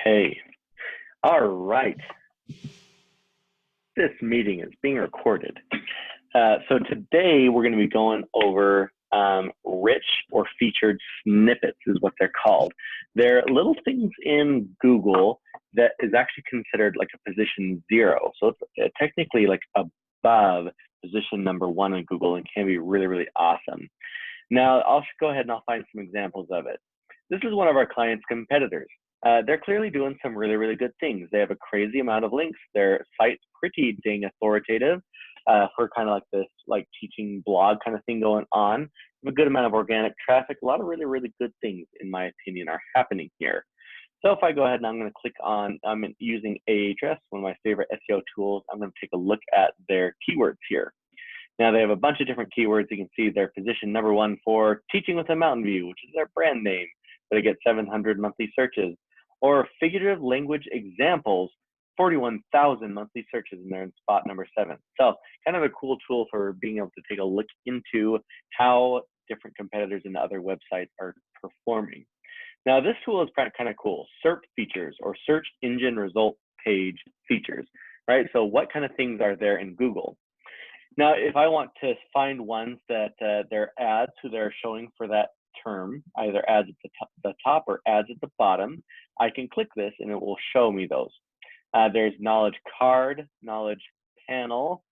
Okay. All right. This meeting is being recorded. So today we're going to be going over rich or featured snippets is what they're called. They're little things in Google that is actually considered like a position 0. So it's technically like above position number 1 in Google and can be really, really awesome. Now I'll go ahead and I'll find some examples of it. This is one of our clients' competitors. They're clearly doing some really, really good things. They have a crazy amount of links. Their site's pretty dang authoritative for kind of like this like teaching blog kind of thing going on. A good amount of organic traffic. A lot of really, really good things, in my opinion, are happening here. So if I go ahead and I'm going to click on, I'm using Ahrefs, one of my favorite SEO tools. I'm going to take a look at their keywords here. Now they have a bunch of different keywords. You can see their position number 1 for teaching with a mountain view, which is their brand name. They get 700 monthly searches. Or figurative language examples, 41,000 monthly searches, and they're in spot number 7. So kind of a cool tool for being able to take a look into how different competitors and other websites are performing. Now this tool is kind of cool. SERP features, or search engine result page features, right? So what kind of things are there in Google? Now, if I want to find ones that they're ads who they're showing for that term, either ads at the top or ads at the bottom, I can click this and it will show me those. There's knowledge card, knowledge panel,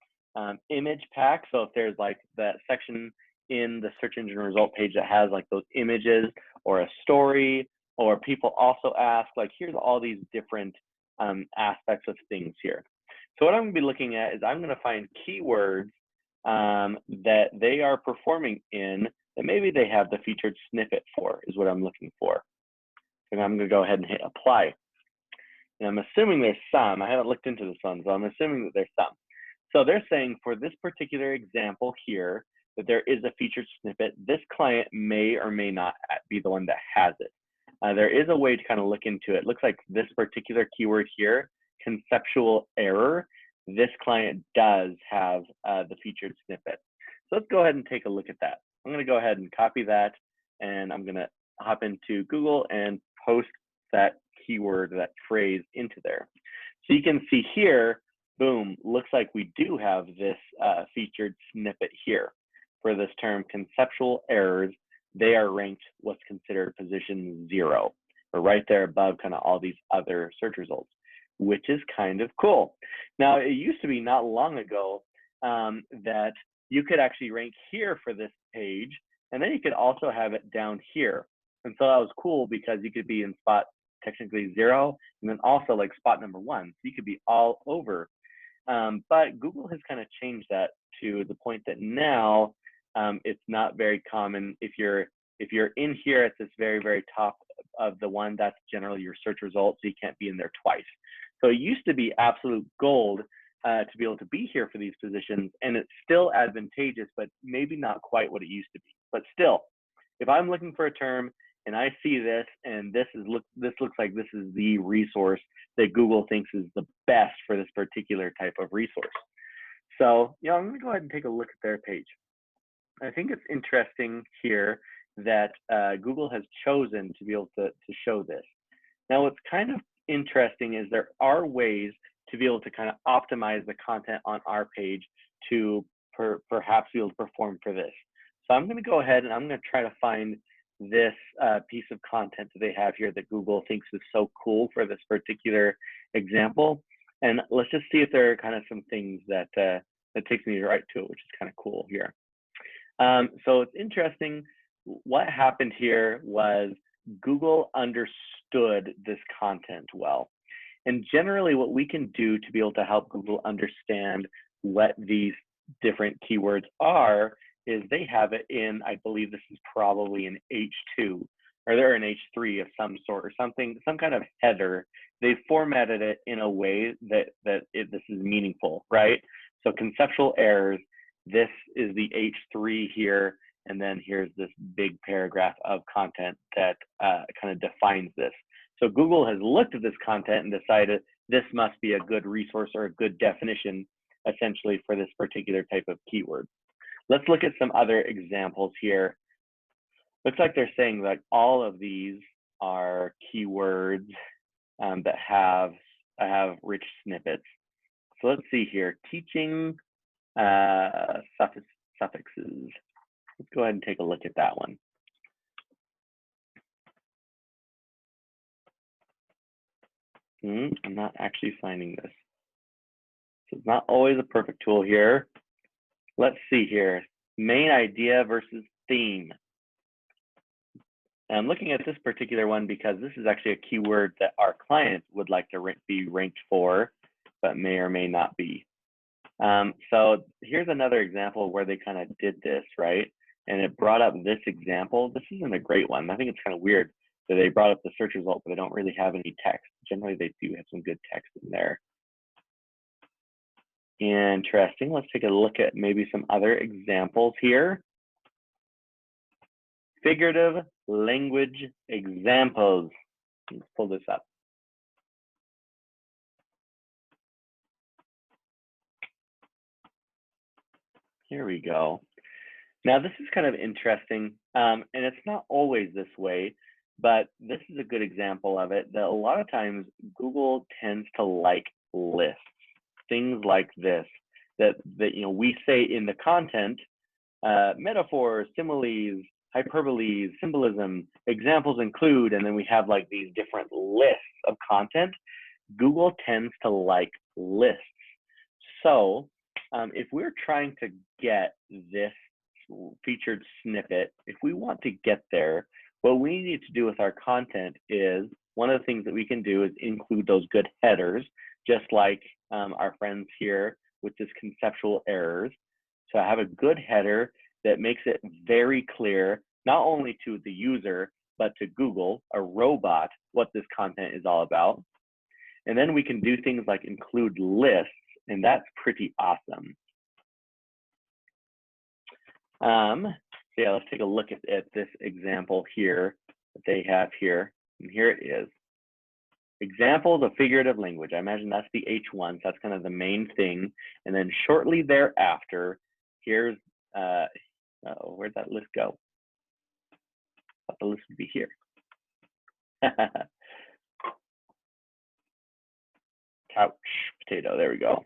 image pack. So if there's like that section in the search engine result page that has like those images or a story, or people also ask, like, here's all these different aspects of things here. So what I'm going to be looking at is I'm going to find keywords that they are performing in that maybe they have the featured snippet for, is what I'm looking for. And I'm going to go ahead and hit apply. And I'm assuming there's some. I haven't looked into this one, so I'm assuming that there's some. So they're saying for this particular example here that there is a featured snippet. This client may or may not be the one that has it. There is a way to kind of look into it. Looks like this particular keyword here, conceptual error, this client does have the featured snippet. So let's go ahead and take a look at that. I'm going to go ahead and copy that, and I'm going to hop into Google and post that keyword, that phrase into there. So you can see here, boom, looks like we do have this featured snippet here for this term, conceptual errors. They are ranked what's considered position 0, or right there above kind of all these other search results, which is kind of cool. Now, it used to be not long ago that you could actually rank here for this page, and then you could also have it down here. And so that was cool because you could be in spot technically 0, and then also like spot number 1. So you could be all over. But Google has kind of changed that to the point that now it's not very common. If you're in here at this very, very top of the one, that's generally your search results, so you can't be in there twice. So it used to be absolute gold to be able to be here for these positions, and it's still advantageous, but maybe not quite what it used to be. But still, if I'm looking for a term and I see this, and this looks like this is the resource that Google thinks is the best for this particular type of resource. So, I'm going to go ahead and take a look at their page. I think it's interesting here that Google has chosen to be able to show this. Now, what's kind of interesting is there are ways to be able to kind of optimize the content on our page to perhaps be able to perform for this. So I'm going to go ahead and I'm going to try to find this piece of content that they have here that Google thinks is so cool for this particular example. And let's just see if there are kind of some things that takes me right to it, which is kind of cool here. So it's interesting. What happened here was Google understood this content well. And generally what we can do to be able to help Google understand what these different keywords are is they have it in, I believe this is probably an H2, or they're an H3 of some sort, or something, some kind of header. They formatted it in a way that this is meaningful, right? So conceptual errors, this is the H3 here, and then here's this big paragraph of content that kind of defines this. So Google has looked at this content and decided this must be a good resource or a good definition, essentially, for this particular type of keyword. Let's look at some other examples here. Looks like they're saying that all of these are keywords that have rich snippets. So let's see here, teaching suffixes. Let's go ahead and take a look at that one. I'm not actually finding this. So it's not always a perfect tool here. Let's see here, main idea versus theme. And I'm looking at this particular one because this is actually a keyword that our client would like to be ranked for, but may or may not be. So here's another example where they kind of did this, right? And it brought up this example. This isn't a great one. I think it's kind of weird that they brought up the search result, but they don't really have any text. Generally, they do have some good text in there. Interesting. Let's take a look at maybe some other examples here. Figurative language examples. Let's pull this up. Here we go. Now this is kind of interesting, and it's not always this way, but this is a good example of it, that a lot of times Google tends to like lists, things like this, that we say in the content, metaphors, similes, hyperboles, symbolism, examples include, and then we have like these different lists of content. Google tends to like lists. So if we're trying to get this featured snippet, if we want to get there, what we need to do with our content is, one of the things that we can do is include those good headers, just like our friends here with this conceptual errors. So I have a good header that makes it very clear, not only to the user, but to Google, a robot, what this content is all about. And then we can do things like include lists, and that's pretty awesome. So yeah, let's take a look at this example here that they have here. And here it is. Examples of figurative language. I imagine that's the H1, so that's kind of the main thing. And then shortly thereafter, here's, where'd that list go? I thought the list would be here. Couch potato, there we go.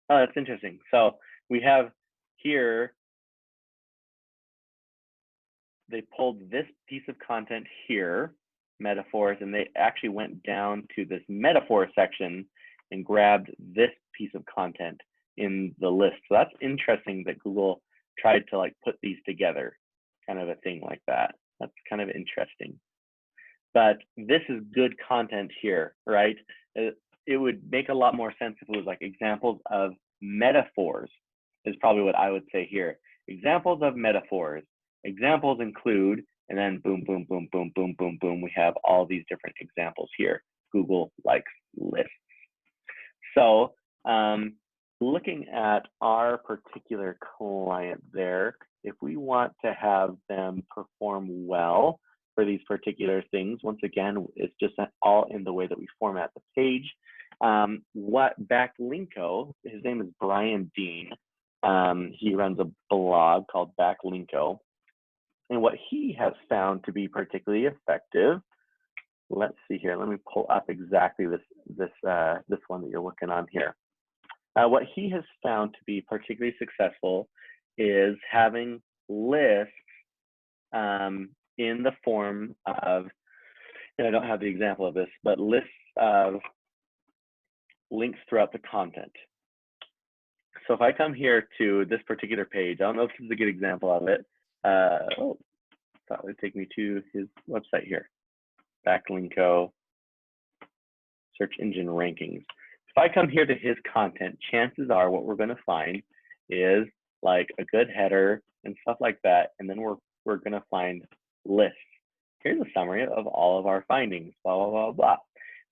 Oh, that's interesting. So we have here, they pulled this piece of content here, metaphors, and they actually went down to this metaphor section and grabbed this piece of content in the list. So that's interesting that Google tried to like put these together, kind of a thing like that. That's kind of interesting. But this is good content here, right? It would make a lot more sense if it was like examples of metaphors, is probably what I would say here. Examples of metaphors. Examples include, and then boom, boom, boom, boom, boom, boom, boom. We have all these different examples here. Google likes lists. So looking at our particular client there, if we want to have them perform well for these particular things, once again, it's just all in the way that we format the page. What Backlinko, his name is Brian Dean. He runs a blog called Backlinko. And what he has found to be particularly effective, let's see here. Let me pull up exactly this one that you're looking on here. What he has found to be particularly successful is having lists in the form of, and I don't have the example of this, but lists of links throughout the content. So if I come here to this particular page, I don't know if this is a good example of it. Oh, thought it would take me to his website here. Backlinko, search engine rankings. If I come here to his content, chances are what we're going to find is like a good header and stuff like that. And then we're going to find lists. Here's a summary of all of our findings, blah, blah, blah, blah.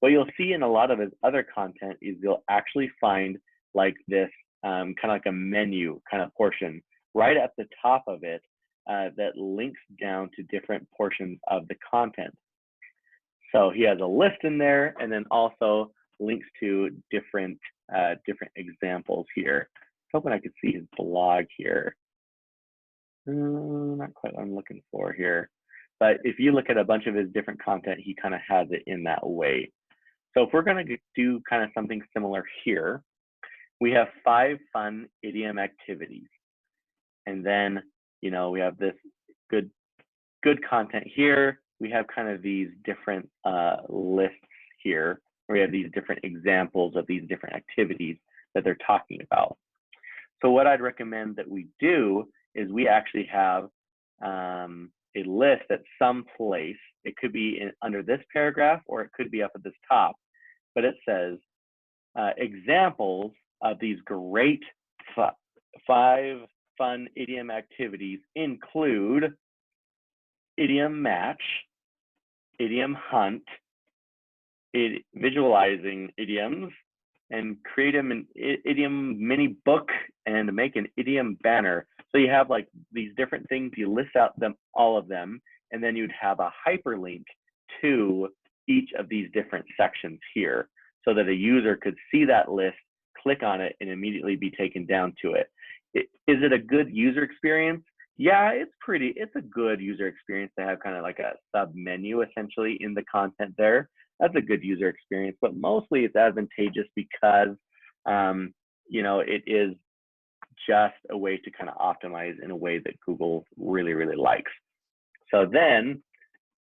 What you'll see in a lot of his other content is you'll actually find like this kind of like a menu kind of portion right at the top of it that links down to different portions of the content. So he has a list in there, and then also links to different examples here. I was hoping I could see his blog here. Not quite what I'm looking for here. But if you look at a bunch of his different content, he kind of has it in that way. So if we're going to do kind of something similar here, we have 5 fun idiom activities. And then, you know, we have this good content here. We have kind of these different lists here, where we have these different examples of these different activities that they're talking about. So what I'd recommend that we do is we actually have a list at some place. It could be under this paragraph, or it could be up at this top, but it says examples of these great 5 fun idiom activities include idiom match, idiom hunt, visualizing idioms, and create an idiom mini book and make an idiom banner. So you have like these different things, you list out all of them, and then you'd have a hyperlink to each of these different sections here so that a user could see that list, click on it, and immediately be taken down to it. Is it a good user experience? Yeah, it's a good user experience to have kind of like a sub menu essentially in the content there. That's a good user experience, but mostly it's advantageous because, you know, it is just a way to kind of optimize in a way that Google really, really likes. So then,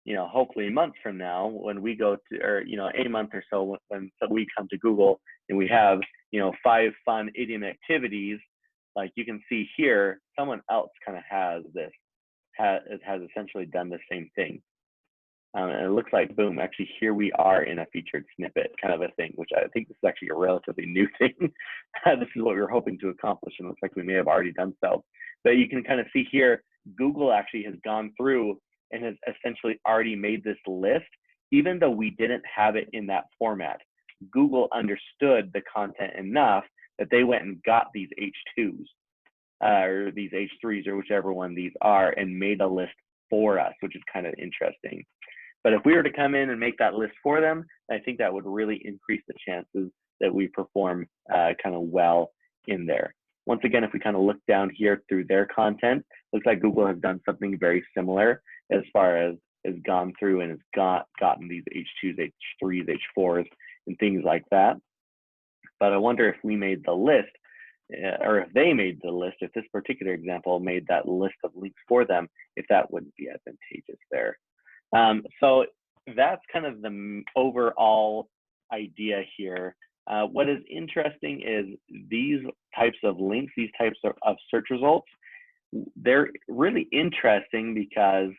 you know, hopefully months from now, when we go to, or, you know, a month or so, when we come to Google and we have, you know, 5 fun idiom activities, like you can see here, someone else kind of has this, has essentially done the same thing. And it looks like, boom, actually here we are in a featured snippet kind of a thing, which I think this is actually a relatively new thing. This is what we were hoping to accomplish, and it looks like we may have already done so. But you can kind of see here, Google actually has gone through and has essentially already made this list, even though we didn't have it in that format. Google understood the content enough that they went and got these H2s, or these H3s, or whichever one these are, and made a list for us, which is kind of interesting. But if we were to come in and make that list for them, I think that would really increase the chances that we perform kind of well in there. Once again, if we kind of look down here through their content, looks like Google has done something very similar as far as has gone through and has gotten these H2s, H3s, H4s, and things like that. But I wonder if we made the list, or if they made the list, if this particular example made that list of links for them, if that wouldn't be advantageous there. So that's kind of the overall idea here. What is interesting is these types of links, these types of search results, they're really interesting because,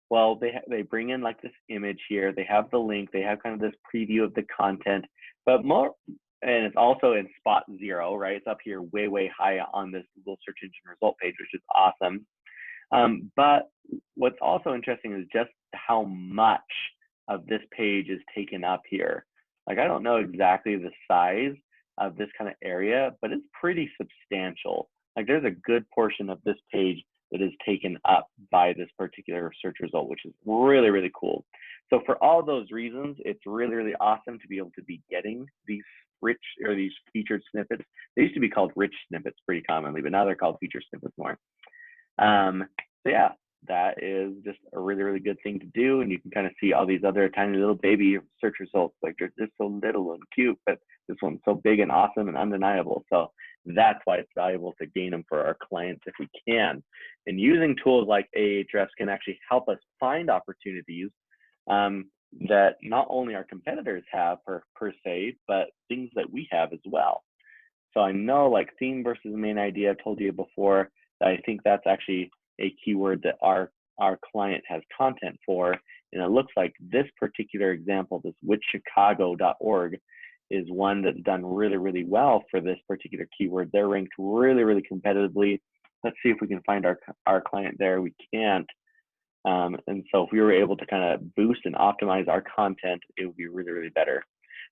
well, they bring in like this image here, they have the link, they have kind of this preview of the content, but more, and it's also in spot 0, right? It's up here way, way high on this Google search engine result page, which is awesome. But what's also interesting is just how much of this page is taken up here. Like, I don't know exactly the size of this kind of area, but it's pretty substantial. Like, there's a good portion of this page that is taken up by this particular search result, which is really, really cool. So for all those reasons, it's really, really awesome to be able to be getting these rich, or these featured snippets. They used to be called rich snippets pretty commonly, but now they're called featured snippets more. So yeah, that is just a really, really good thing to do. And you can kind of see all these other tiny little baby search results. Like, they're just so little and cute, but this one's so big and awesome and undeniable. So that's why it's valuable to gain them for our clients if we can. And using tools like Ahrefs can actually help us find opportunities that not only our competitors have per se, but things that we have as well. So I know, like, theme versus main idea, I've told you before, that I think that's actually a keyword that our client has content for. And it looks like this particular example, this withchicago.org, is one that's done really, really well for this particular keyword. They're ranked really, really competitively. Let's see if we can find our client there. We can't. And so if we were able to kind of boost and optimize our content, it would be really, really better.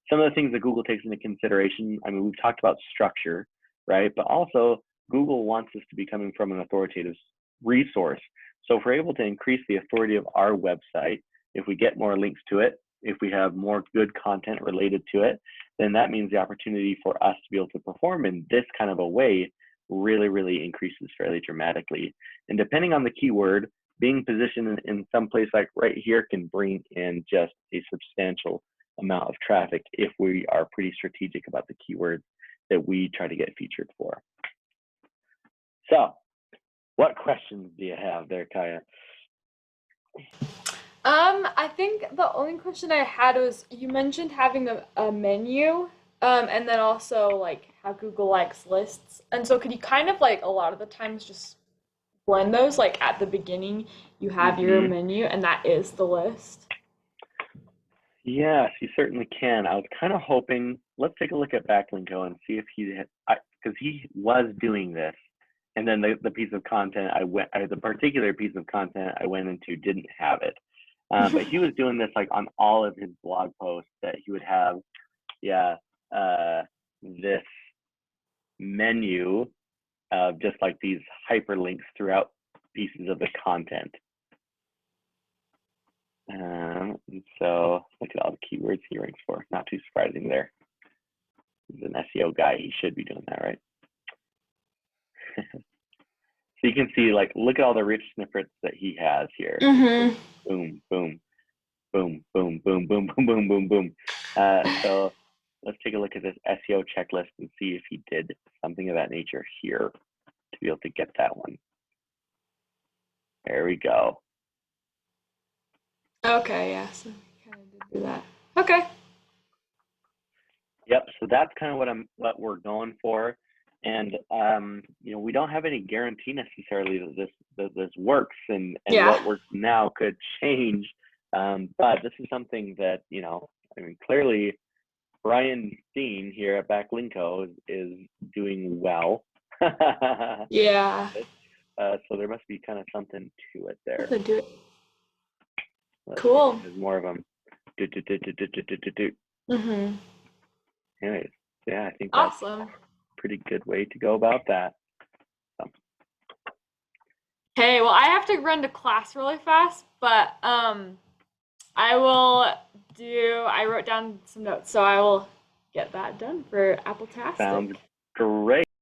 Some of the things that Google takes into consideration, I mean, we've talked about structure, right? But also Google wants us to be coming from an authoritative resource. So if we're able to increase the authority of our website, if we get more links to it, if we have more good content related to it, then that means the opportunity for us to be able to perform in this kind of a way really, really increases fairly dramatically. And depending on the keyword, being positioned in some place like right here can bring in just a substantial amount of traffic if we are pretty strategic about the keywords that we try to get featured for. So, what questions do you have there, Kaya? I think the only question I had was you mentioned having a menu, and then also like how Google likes lists. And so could you kind of like a lot of the times just blend those? Like at the beginning, you have your Mm-hmm. menu and that is the list. Yes, you certainly can. I was kind of hoping. Let's take a look at Backlinko and see if because he was doing this, and then the piece of content the particular piece of content I went into didn't have it. But he was doing this like on all of his blog posts that he would have, yeah, this menu of just like these hyperlinks throughout pieces of the content. And so look at all the keywords he ranks for. Not too surprising there. He's an SEO guy. He should be doing that, right? So you can see, like, look at all the rich snippets that he has here. Mm-hmm. Boom, boom, boom, boom, boom, boom, boom, boom, boom, boom. So let's take a look at this SEO checklist and see if he did something of that nature here to be able to get that one. There we go. Okay, yeah, so we kind of did do that. Okay. Yep. So that's kind of what we're going for, and we don't have any guarantee necessarily that this works, and Yeah. what works now could change. But this is something that I mean, clearly Brian Steen here at Backlinko is doing well. Yeah. So there must be kind of something to it there. Definitely do it. Let's see if Cool. there's more of them. Mm-hmm. Anyways, yeah, I think that's Awesome. a pretty good way to go about that. So, Hey, well, I have to run to class really fast, but I wrote down some notes, so I will get that done for Apple sounds Tastic. great.